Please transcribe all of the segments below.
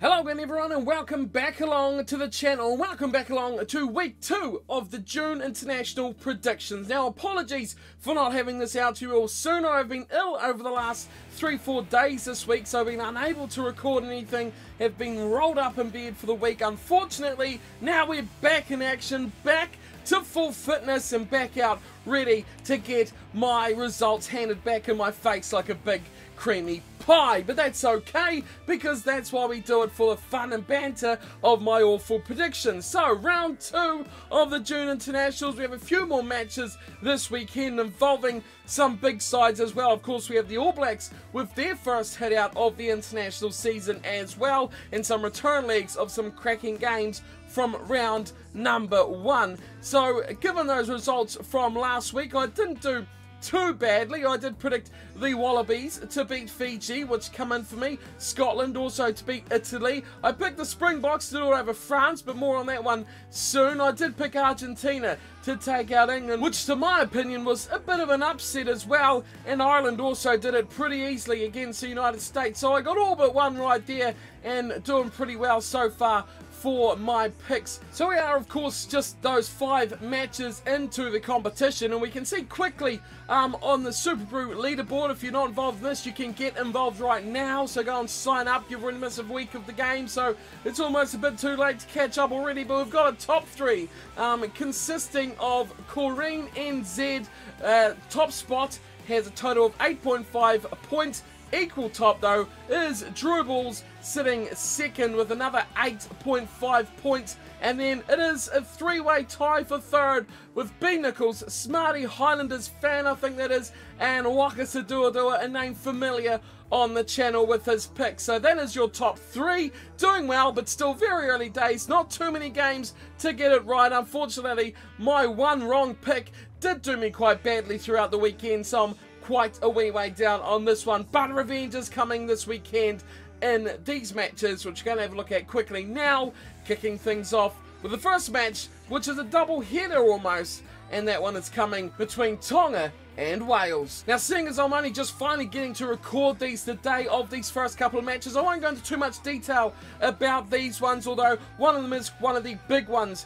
Hello again everyone and welcome back along to the channel. Welcome back along to week 2 of the June International predictions. Now apologies for not having this out to you all sooner. I've been ill over the last 3-4 days this week, so I've been unable to record anything. Have been rolled up in bed for the week. Unfortunately, now we're back in action, back to full fitness and back out ready to get my results handed back in my face like a big creamy pie. But that's okay, because that's why we do it, for the fun and banter of my awful predictions. So round 2 of the June Internationals. We have a few more matches this weekend involving some big sides as well. Of course, we have the All Blacks with their first hit out of the international season as well, and some return legs of some cracking games from round number 1. So given those results from last week, I didn't do too badly. I did predict the Wallabies to beat Fiji, which come in for me. Scotland also to beat Italy. I picked the Springboks to do it over France, but more on that one soon. I did pick Argentina to take out England, which to my opinion was a bit of an upset as well, and Ireland also did it pretty easily against the United States. So I got all but one right there and doing pretty well so far for my picks. So we are of course just those 5 matches into the competition, and we can see quickly on the SuperBru leaderboard. If you're not involved in this, you can get involved right now, so go and sign up. You've already missed a week of the game, so it's almost a bit too late to catch up already. But we've got a top 3 consisting of Corrine NZ. Top spot has a total of 8.5 points. Equal top though is Dribbles sitting second with another 8.5 points, and then it is a 3-way tie for third with B Nichols, Smarty Highlanders fan I think that is, and Waka Sadua, a name familiar on the channel with his pick. So that is your top 3, doing well but still very early days, not too many games to get it right. Unfortunately, my one wrong pick did do me quite badly throughout the weekend, so I'm quite a wee way down on this one. But revenge is coming this weekend in these matches, which we're going to have a look at quickly now, kicking things off with the first match, which is a double header almost, and that one is coming between Tonga and Wales. Now, seeing as I'm only just finally getting to record these the day of these first couple of matches, I won't go into too much detail about these ones, although one of them is one of the big ones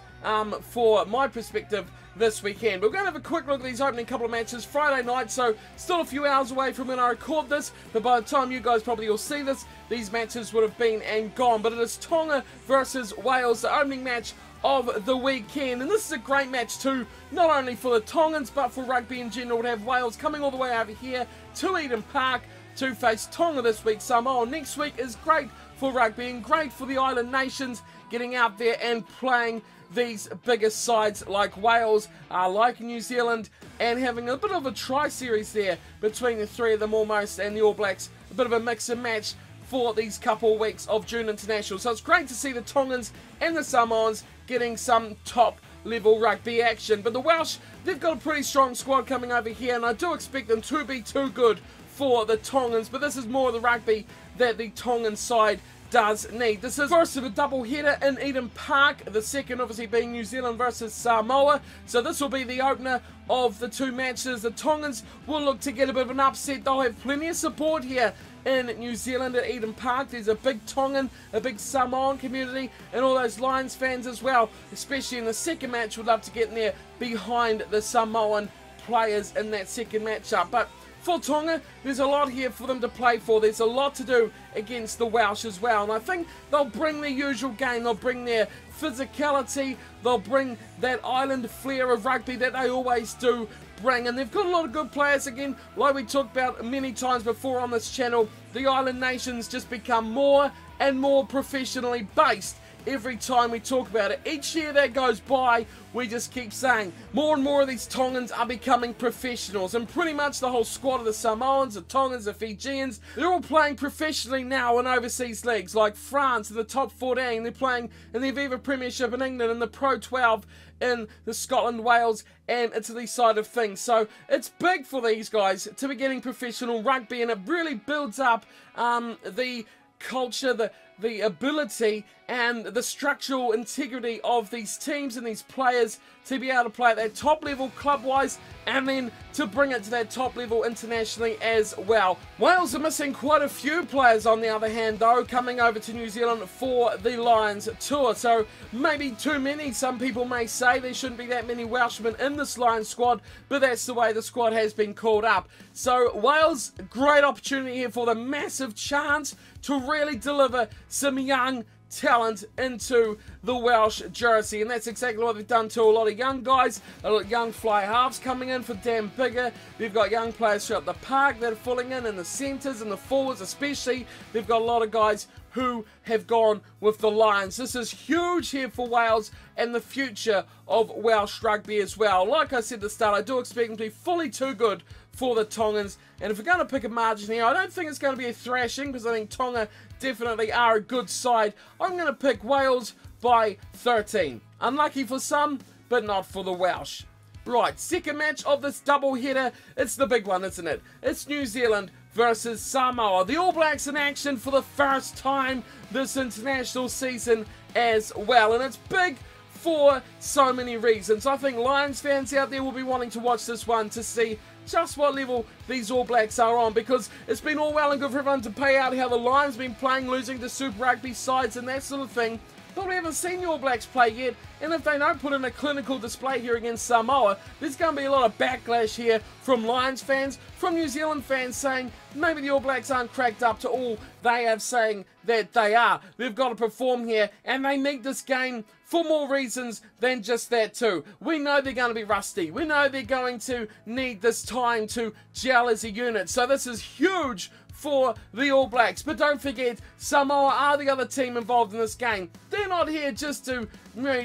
for my perspective this weekend. We're going to have a quick look at these opening couple of matches Friday night, so still a few hours away from when I record this, but by the time you guys probably will see this, these matches would have been and gone. But it is Tonga versus Wales, the opening match of the weekend, and this is a great match too, not only for the Tongans but for rugby in general, to have Wales coming all the way over here to Eden Park to face Tonga this week. Samoa next week is great for rugby and great for the island nations getting out there and playing these bigger sides like Wales, like New Zealand, and having a bit of a tri-series there between the 3 of them almost, and the All Blacks, a bit of a mix and match for these couple of weeks of June International. So it's great to see the Tongans and the Samoans getting some top level rugby action. But the Welsh, they've got a pretty strong squad coming over here, and I do expect them to be too good for the Tongans, but this is more of the rugby that the Tongan side does need. This is first of a double header in Eden Park, the second obviously being New Zealand versus Samoa. So this will be the opener of the 2 matches. The Tongans will look to get a bit of an upset. They'll have plenty of support here in New Zealand at Eden Park. There's a big Tongan, a big Samoan community, and all those Lions fans as well, especially in the second match. Would love to get in there behind the Samoan players in that second matchup. But for Tonga, there's a lot here for them to play for. There's a lot to do against the Welsh as well, and I think they'll bring their usual game. They'll bring their physicality, they'll bring that island flair of rugby that they always do bring, and they've got a lot of good players. Again, like we talked about many times before on this channel, the island nations just become more and more professionally based every time we talk about it. Each year that goes by, we just keep saying more and more of these Tongans are becoming professionals, and pretty much the whole squad of the Samoans, the Tongans, the Fijians, they're all playing professionally now in overseas leagues like France in the top 14. They're playing in the Aviva Premiership in England and the Pro 12 in the Scotland, Wales and Italy side of things. So it's big for these guys to be getting professional rugby, and it really builds up the culture, the ability and the structural integrity of these teams and these players to be able to play at that top level club-wise and then to bring it to that top level internationally as well. Wales are missing quite a few players on the other hand though, coming over to New Zealand for the Lions tour. So maybe too many, some people may say. There shouldn't be that many Welshmen in this Lions squad, but that's the way the squad has been called up. So Wales, great opportunity here for the massive chance to really deliver some young talent into the Welsh jersey, and that's exactly what they've done to a lot of young guys, a lot of young fly halves coming in for Dan Bigger. They've got young players throughout the park that are filling in the centres and the forwards especially. They've got a lot of guys who have gone with the Lions. This is huge here for Wales and the future of Welsh rugby as well. Like I said at the start, I do expect them to be fully too good for the Tongans, and if we're going to pick a margin here, I don't think it's going to be a thrashing because I think Tonga definitely are a good side. I'm going to pick Wales by 13. Unlucky for some, but not for the Welsh. Right, second match of this double header. It's the big one, isn't it? It's New Zealand versus Samoa. The All Blacks in action for the first time this international season as well, and it's big for so many reasons. I think Lions fans out there will be wanting to watch this one to see just what level these All Blacks are on, because it's been all well and good for everyone to pay out how the Lions been playing, losing to SuperRugby sides and that sort of thing, but we haven't seen the All Blacks play yet, and if they don't put in a clinical display here against Samoa, there's going to be a lot of backlash here from Lions fans, from New Zealand fans saying maybe the All Blacks aren't cracked up to all they have saying that they are. They've got to perform here, and they need this game for more reasons than just that too. We know they're going to be rusty. We know they're going to need this time to gel as a unit. So this is huge for the All Blacks. But don't forget, Samoa are the other team involved in this game. They're not here just to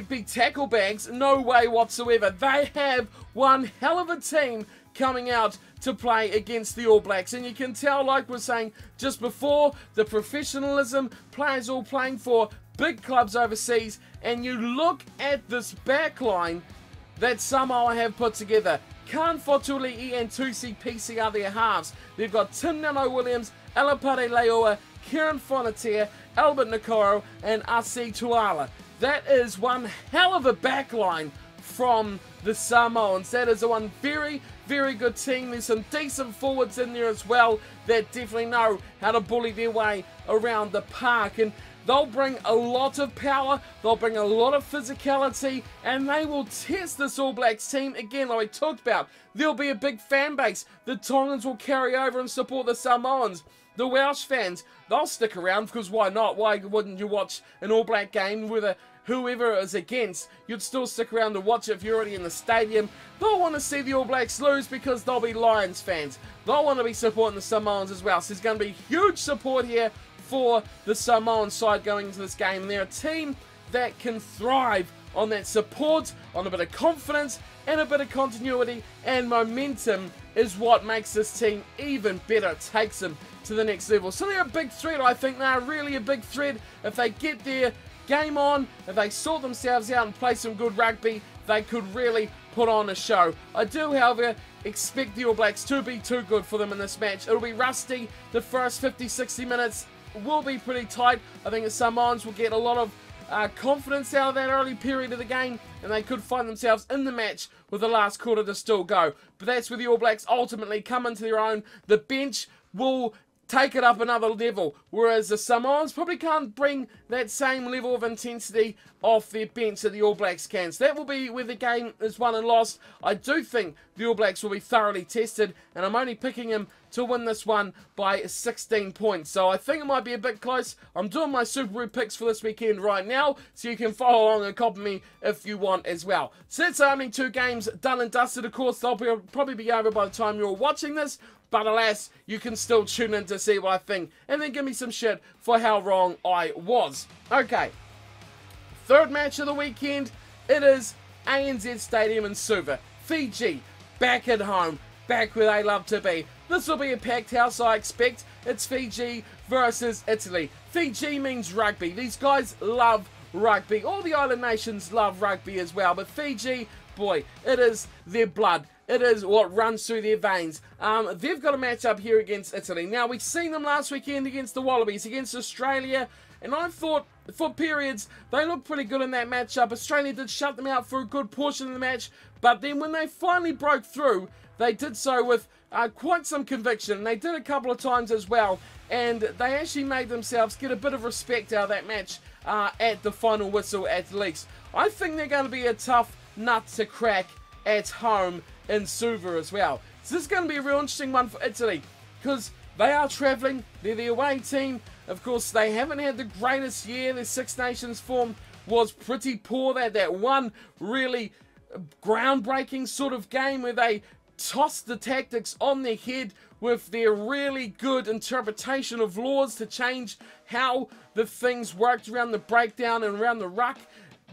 be tackle bags. No way whatsoever. They have one hell of a team coming out to play against the All Blacks, and you can tell, like we're saying just before, the professionalism, players all playing for big clubs overseas, and you look at this back line that Samoa have put together. Khan Fotuli'i and Tusi PC are their halves. They've got Tim Nano-Williams, Alapare Leoa, Kieran Fonatia, Albert Nakoro, and Asi Tuala. That is one hell of a back line from the Samoans. That is one very, very good team. There's some decent forwards in there as well that definitely know how to bully their way around the park, and they'll bring a lot of power, they'll bring a lot of physicality, and they will test this All Blacks team again, like we talked about. There'll be a big fan base. The Tongans will carry over and support the Samoans. The Welsh fans, they'll stick around because why not? Why wouldn't you watch an All Black game with whoever it is against? You'd still stick around to watch it if you're already in the stadium. They'll want to see the All Blacks lose because they'll be Lions fans. They'll want to be supporting the Samoans as well. So there's going to be huge support here for the Samoan side going into this game. And they're a team that can thrive on that support, on a bit of confidence, and a bit of continuity, and momentum is what makes this team even better. It takes them to the next level. So they're a big threat. I think they're really a big threat. If they get their game on, if they sort themselves out and play some good rugby, they could really put on a show. I do, however, expect the All Blacks to be too good for them in this match. It'll be rusty. The first 50-60 minutes will be pretty tight. I think the Samoans will get a lot of confidence out of that early period of the game, and they could find themselves in the match with the last quarter to still go. But that's where the All Blacks ultimately come into their own. The bench will take it up another level, whereas the Samoans probably can't bring that same level of intensity off their bench that the All Blacks can. So that will be where the game is won and lost. I do think the All Blacks will be thoroughly tested, and I'm only picking them to win this one by 16 points. So I think it might be a bit close. I'm doing my SuperBru picks for this weekend right now, so you can follow along and copy me if you want as well. So that's only 2 games done and dusted. Of course, they'll probably be over by the time you're watching this, but alas, you can still tune in to see what I think, and then give me some shit for how wrong I was. Okay, third match of the weekend, it is ANZ Stadium in Suva. Fiji, back at home, back where they love to be. This will be a packed house, I expect. It's Fiji versus Italy. Fiji means rugby. These guys love rugby. All the island nations love rugby as well, but Fiji, boy, it is their blood. it is what runs through their veins. They've got a match up here against Italy. Now, we've seen them last weekend against the Wallabies, against Australia, and I thought for periods they looked pretty good in that matchup. Australia did shut them out for a good portion of the match, but then when they finally broke through, they did so with quite some conviction. They did a couple of times as well, and they actually made themselves get a bit of respect out of that match at the final whistle at least. I think they're going to be a tough nut to crack at home in Suva as well. So this is going to be a real interesting one for Italy, because they are travelling, they're the away team. Of course, they haven't had the greatest year. Their Six Nations form was pretty poor. They had that one really groundbreaking sort of game where they tossed the tactics on their head with their really good interpretation of laws to change how the things worked around the breakdown and around the ruck.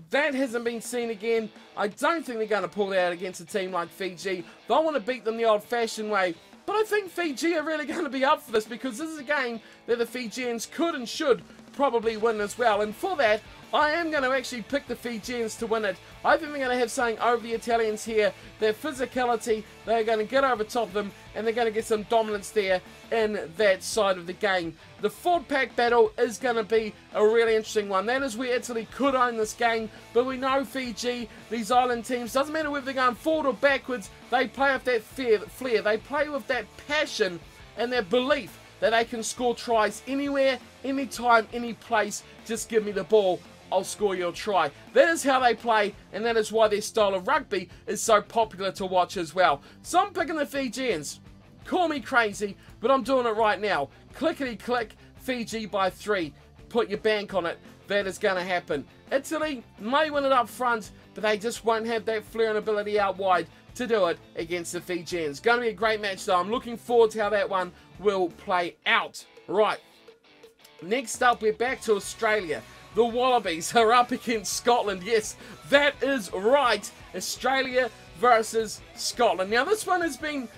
That hasn't been seen again. I don't think they're going to pull that out against a team like Fiji. They'll want to beat them the old-fashioned way. But I think Fiji are really going to be up for this, because this is a game that the Fijians could and should probably win as well. And for that, I am going to actually pick the Fijians to win it. I think they're going to have something over the Italians here. Their physicality, they're going to get over top of them, and they're going to get some dominance there in that side of the game. The forward pack battle is going to be a really interesting one. That is where Italy could own this game, but we know Fiji, these island teams, doesn't matter whether they're going forward or backwards, they play with that flair. They play with that passion and that belief that they can score tries anywhere, anytime, any place. Just give me the ball, I'll score your try. That is how they play, and that is why their style of rugby is so popular to watch as well. So I'm picking the Fijians. Call me crazy, but I'm doing it right now. Clickety click, Fiji by 3. Put your bank on it. That is going to happen. Italy may win it up front, but they just won't have that flair and ability out wide to do it against the Fijians. Going to be a great match though. I'm looking forward to how that one will play out. Right. Next up, we're back to Australia. The Wallabies are up against Scotland. Yes, that is right. Australia versus Scotland. Now, this one has been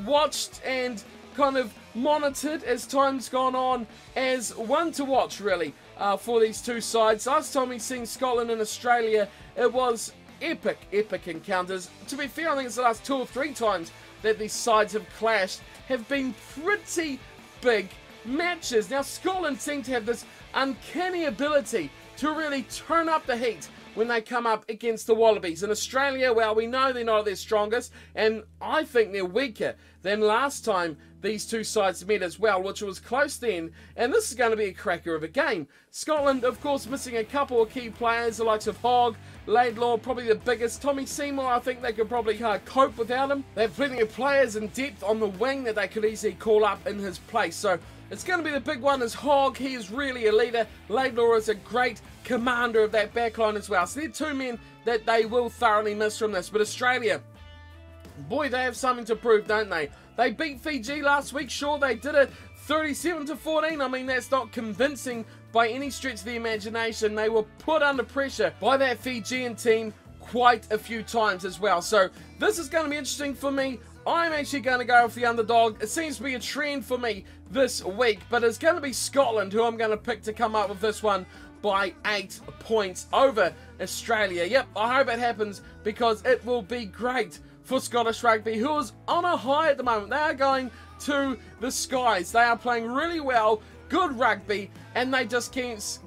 watched and kind of monitored as time's gone on as one to watch, really, for these two sides. Last time we seen Scotland and Australia, it was epic encounters. To be fair, I think it's the last 2 or 3 times that these sides have clashed, have been pretty big matches. Now, Scotland seem to have this uncanny ability to really turn up the heat when they come up against the Wallabies. In Australia, well, we know they're not their strongest, and I think they're weaker than last time these two sides met as well, which was close then, and this is going to be a cracker of a game. Scotland, of course, missing a couple of key players, the likes of Hogg, Laidlaw, probably the biggest. Tommy Seymour, I think they could probably cope without him. They have plenty of players in depth on the wing that they could easily call up in his place, so it's going to be the big one is Hogg. He is really a leader. Laidlaw is a great commander of that backline as well. So they're 2 men that they will thoroughly miss from this. But Australia, boy, they have something to prove, don't they? They beat Fiji last week. Sure, they did it 37-14. I mean, that's not convincing by any stretch of the imagination. They were put under pressure by that Fijian team quite a few times as well. So this is going to be interesting for me. I'm actually going to go with the underdog. It seems to be a trend for me this week, but it's going to be Scotland who I'm going to pick to come up with this one by 8 points over Australia. Yep, I hope it happens, because it will be great for Scottish rugby, who is on a high at the moment. They are going to the skies. They are playing really well, good rugby, and they just keeps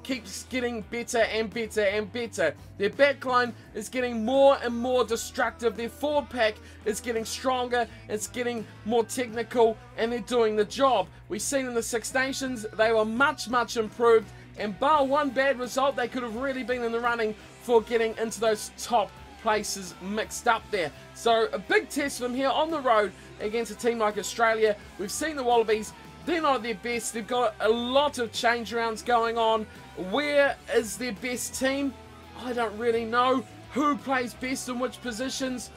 getting better and better and better. Their backline is getting more and more destructive. Their forward pack is getting stronger, it's getting more technical, and they're doing the job. We've seen in the Six Nations, they were much improved, and bar one bad result, they could have really been in the running for getting into those top places mixed up there. So a big test for them here on the road against a team like Australia. We've seen the Wallabies, they're not at their best. They've got a lot of change rounds going on. Where is their best team? I don't really know. Who plays best in which positions?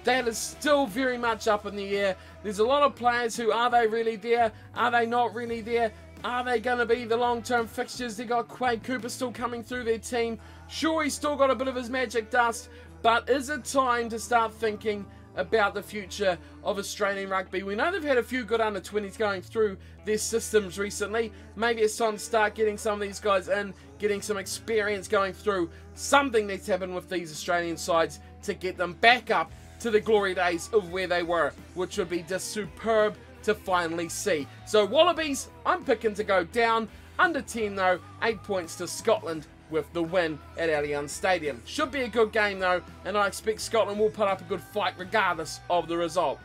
That is still very much up in the air. There's a lot of players who, are they really there? Are they not really there? Are they going to be the long-term fixtures? They got Quade Cooper still coming through their team. Sure, he's still got a bit of his magic dust, but is it time to start thinking about the future of Australian rugby? We know they've had a few good under-20s going through their systems recently. Maybe it's time to start getting some of these guys in, getting some experience going through. Something needs to happen with these Australian sides to get them back up to the glory days of where they were, which would be just superb to finally see. So Wallabies, I'm picking to go down. Under 10 though, 8 points to Scotland with the win at Allianz Stadium. Should be a good game though, and I expect Scotland will put up a good fight regardless of the result.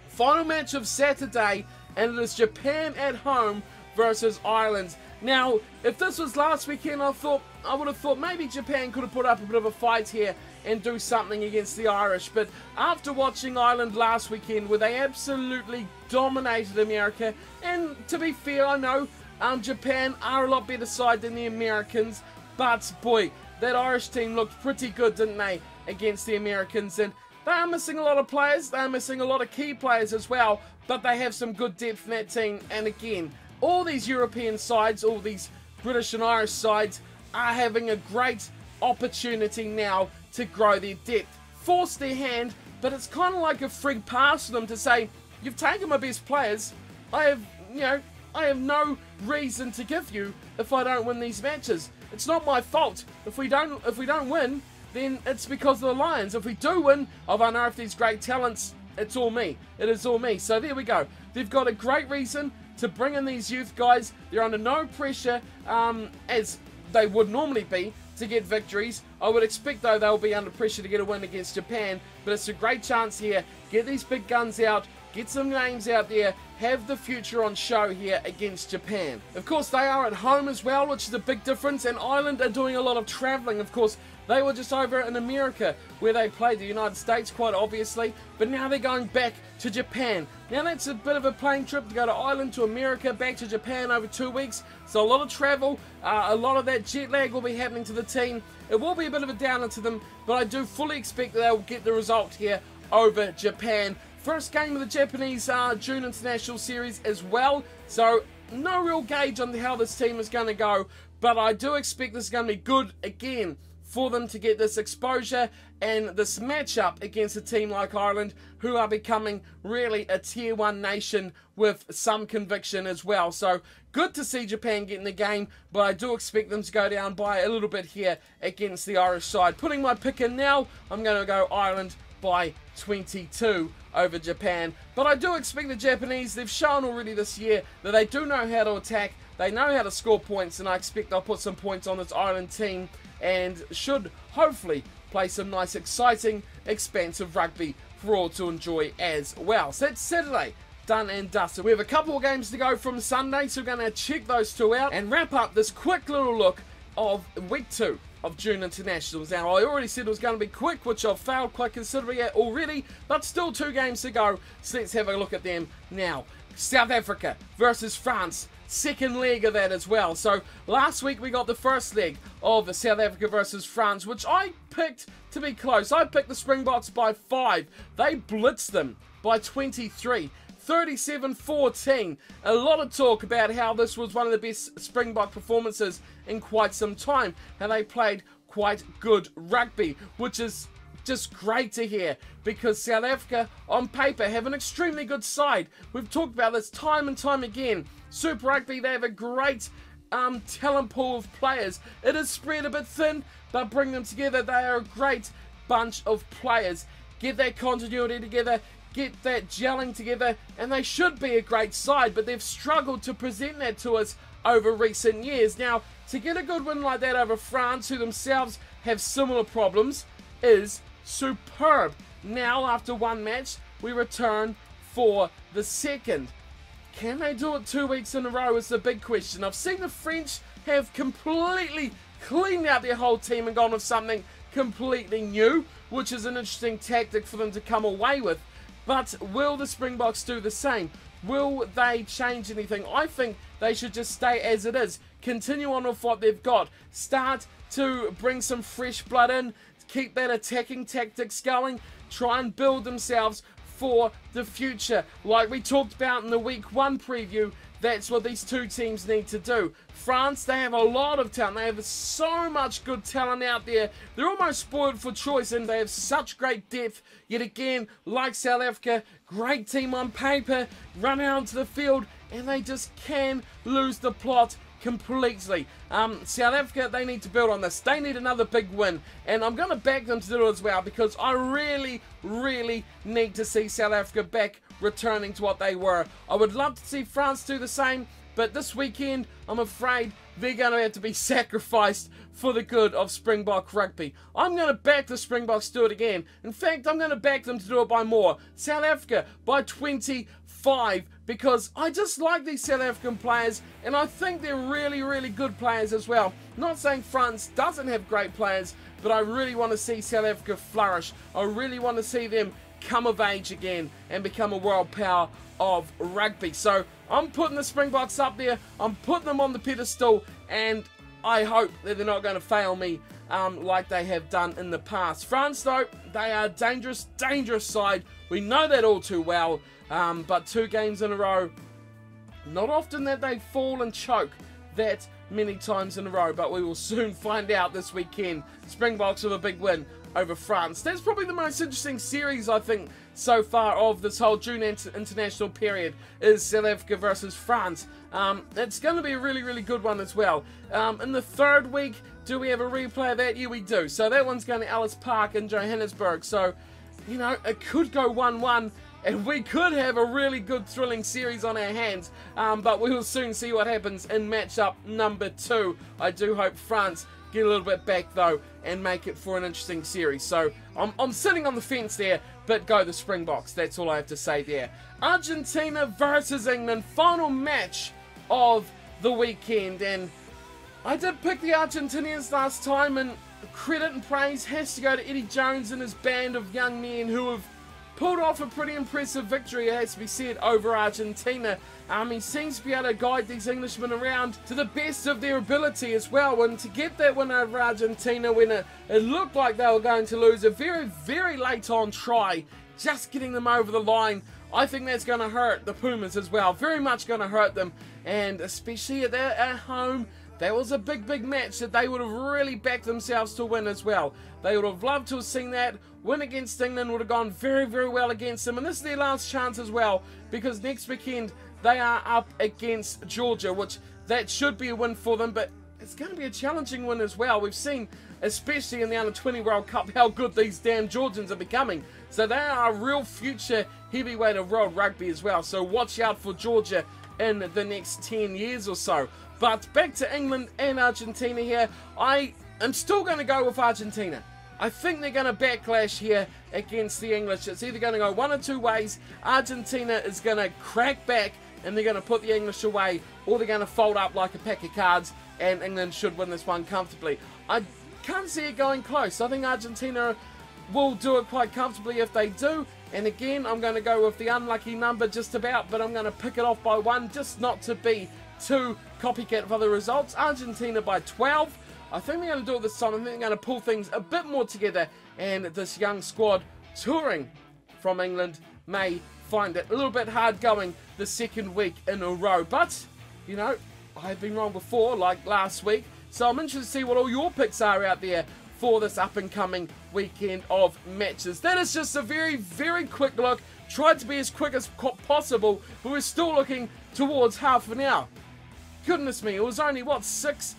Final match of Saturday, and it is Japan at home versus Ireland. Now, if this was last weekend, I would have thought maybe Japan could have put up a bit of a fight here and do something against the Irish. But after watching Ireland last weekend, where they absolutely dominated America, and to be fair, I know Japan are a lot better side than the Americans, but boy, that Irish team looked pretty good, didn't they, against the Americans? And they are missing a lot of players, they are missing a lot of key players as well, but they have some good depth in that team. And again, all these European sides, all these British and Irish sides are having a great opportunity now to grow their depth. Force their hand, but it's kind of like a free pass for them to say, you've taken my best players, I have no reason to give you if I don't win these matches. It's not my fault. If we don't win, then it's because of the Lions. If we do win, I've unearthed these great talents, it's all me. It is all me. So there we go. They've got a great reason to bring in these youth guys. They're under no pressure, as they would normally be, to get victories. I would expect though they'll be under pressure to get a win against Japan, but it's a great chance here. Get these big guns out, get some names out there, have the future on show here against Japan. Of course, they are at home as well, which is a big difference, and Ireland are doing a lot of travelling. Of course, they were just over in America, where they played the United States, quite obviously, but now they're going back to Japan. Now that's a bit of a plane trip to go to Ireland, to America, back to Japan over 2 weeks, so a lot of travel, a lot of that jet lag will be happening to the team. It will be a bit of a downer to them, but I do fully expect that they'll get the result here over Japan. First game of the Japanese June International Series as well, so no real gauge on how this team is going to go, but I do expect this is going to be good again for them to get this exposure and this matchup against a team like Ireland, who are becoming really a tier 1 nation with some conviction as well. So good to see Japan get in the game, but I do expect them to go down by a little bit here against the Irish side. Putting my pick in now, I'm going to go Ireland by 22 over Japan. But I do expect the Japanese, they've shown already this year that they do know how to attack, they know how to score points, and I expect they'll put some points on this Ireland team and should hopefully play some nice, exciting, expansive rugby for all to enjoy as well. So that's Saturday, done and dusted. We have a couple of games to go from Sunday, so we're going to check those two out and wrap up this quick little look of week 2 of June Internationals. Now, I already said it was going to be quick, which I've failed quite considerably at already, but still 2 games to go, so let's have a look at them now. South Africa versus France. Second leg of that as well. So last week we got the first leg of South Africa versus France, which I picked to be close. I picked the Springboks by 5. They blitzed them by 23. 37-14. A lot of talk about how this was one of the best Springbok performances in quite some time. How they played quite good rugby, which is just great to hear, because South Africa on paper have an extremely good side. We've talked about this time and time again. Super Rugby, they have a great talent pool of players. It is spread a bit thin, but bring them together, they are a great bunch of players. Get that continuity together, get that gelling together, and they should be a great side, but they've struggled to present that to us over recent years. Now, to get a good win like that over France, who themselves have similar problems, is superb. Now, after one match, we return for the second. Can they do it 2 weeks in a row is the big question. I've seen the French have completely cleaned out their whole team and gone with something completely new, which is an interesting tactic for them to come away with. But will the Springboks do the same? Will they change anything? I think they should just stay as it is. Continue on with what they've got. Start to bring some fresh blood in. Keep that attacking tactics going. Try and build themselves for the future. Like we talked about in the week 1 preview, that's what these two teams need to do. France, they have a lot of talent. They have so much good talent out there. They're almost spoiled for choice, and they have such great depth. Yet again, like South Africa, great team on paper, run out onto the field, and they just can lose the plot completely. South Africa, they need to build on this. They need another big win, and I'm going to back them to do it as well, because I really, really need to see South Africa back returning to what they were. I would love to see France do the same, but this weekend, I'm afraid they're going to have to be sacrificed for the good of Springbok rugby. I'm going to back the Springboks to do it again. In fact, I'm going to back them to do it by more. South Africa by 25, because I just like these South African players, and I think they're really, really good players as well. Not saying France doesn't have great players, but I really want to see South Africa flourish. I really want to see them come of age again and become a world power of rugby. So I'm putting the Springboks up there, I'm putting them on the pedestal, and I hope that they're not going to fail me like they have done in the past. France, though, they are a dangerous, dangerous side. We know that all too well, but 2 games in a row, not often that they fall and choke that many times in a row, but we will soon find out this weekend. Springboks with a big win over France. That's probably the most interesting series, I think, so far of this whole June international period, is South Africa versus France. It's going to be a really, really good one as well. In the 3rd week, do we have a replay of that? Yeah, we do. So that one's going to Ellis Park in Johannesburg. So, you know, it could go 1-1. And we could have a really good thrilling series on our hands, but we will soon see what happens in matchup number 2. I do hope France get a little bit back though and make it for an interesting series. So I'm sitting on the fence there, but go the Springboks. That's all I have to say there. Argentina versus England, final match of the weekend, and I did pick the Argentinians last time, and credit and praise has to go to Eddie Jones and his band of young men who have pulled off a pretty impressive victory, it has to be said, over Argentina. He seems to be able to guide these Englishmen around to the best of their ability as well. And to get that win over Argentina when it looked like they were going to lose, a very, very late on try, just getting them over the line, I think that's going to hurt the Pumas as well. Very much going to hurt them, and especially at home. That was a big, big match that they would have really backed themselves to win as well. They would have loved to have seen that. Win against England would have gone very, very well against them. And this is their last chance as well, because next weekend they are up against Georgia, which that should be a win for them, but it's going to be a challenging win as well. We've seen, especially in the Under-20 World Cup, how good these damn Georgians are becoming. So they are a real future heavyweight of world rugby as well. So watch out for Georgia in the next 10 years or so. But back to England and Argentina here. I am still going to go with Argentina. I think they're going to backlash here against the English. It's either going to go one or two ways. Argentina is going to crack back and they're going to put the English away, or they're going to fold up like a pack of cards and England should win this one comfortably. I can't see it going close. I think Argentina will do it quite comfortably if they do. And again, I'm going to go with the unlucky number just about, but I'm going to pick it off by 1 just not to be too copycat of other results. Argentina by 12. I think they're going to do it this time. I think they're going to pull things a bit more together, and this young squad touring from England may find it a little bit hard going the 2nd week in a row. But, you know, I've been wrong before, like last week. So I'm interested to see what all your picks are out there for this up-and-coming weekend of matches. That is just a very, very quick look. Tried to be as quick as possible, but we're still looking towards half an hour. Goodness me, it was only, what, 7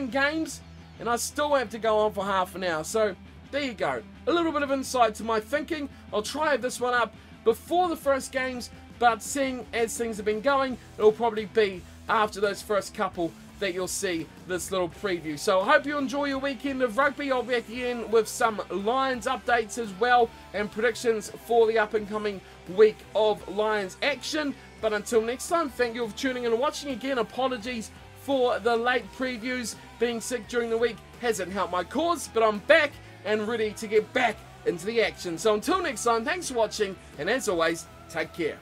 games? And I still have to go on for half an hour. So, there you go. A little bit of insight to my thinking. I'll try this one up before the first games, but seeing as things have been going, it'll probably be after those first couple that you'll see this little preview. So I hope you enjoy your weekend of rugby. I'll be back again with some Lions updates as well, and predictions for the up-and-coming week of Lions action. But until next time, thank you for tuning in and watching. Again, apologies for the late previews. Being sick during the week hasn't helped my cause, but I'm back and ready to get back into the action. So until next time, thanks for watching, and as always, take care.